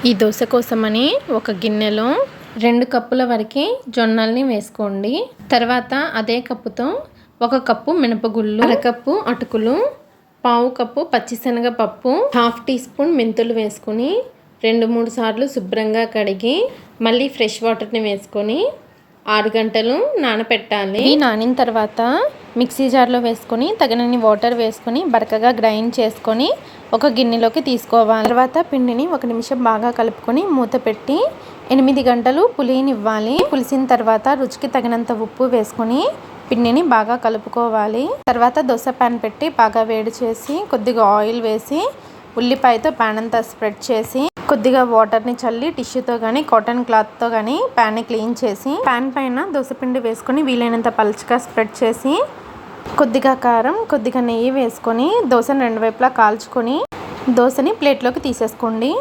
ఈ దోశ కోసమని ఒక గిన్నెలో 2 కప్పుల వరకు జొన్నల్ని వేసుకోండి. తర్వాత అదే కప్పుతో 1 కప్పు మినపగుళ్ళు, 1/2 కప్పు అటుకులు, 1/2 కప్పు పచ్చిశనగపప్పు, 1/2 టీ స్పూన్ మెంతులు వేసుకొని 2-3 సార్లు శుభ్రంగా కడిగి మళ్ళీ ఫ్రెష్ వాటర్ని వేసుకొని 6 గంటలు నానపెట్టాలి. ఈ నానిన తర్వాత మిక్సీ జార్లో వేసుకొని తగినన్ని వాటర్ వేసుకొని బరకగా గ్రైండ్ చేసుకొని ఒక గిన్నెలోకి తీసుకోవాలి. తర్వాత పిండిని 1 నిమిషం బాగా కలుపుకొని మూత పెట్టి 8 గంటలు పులియనివ్వాలి. పులిసిన తర్వాత రుచికి తగినంత ఉప్పు వేసుకొని పిండిని బాగా కలుపుకోవాలి. తర్వాత దోశ ప్యాన్ పెట్టి బాగా వేడి చేసి కొద్దిగా ఆయిల్ వేసి ఉల్లిపాయతో ప్యాన్ అంతా స్ప్రెడ్ చేసి కొద్దిగా వాటర్ని చల్లి టిష్యూతో కానీ కాటన్ క్లాత్తో కానీ ప్యాన్ని క్లీన్ చేసి ప్యాన్ పైన దోశపిండి వేసుకొని వీలైనంత పలుచగా స్ప్రెడ్ చేసి కొద్దిగా కారం కొద్దిగా నెయ్యి వేసుకొని దోశను 2 వైపులా కాల్చుకొని దోశని ప్లేట్లోకి తీసేసుకోండి.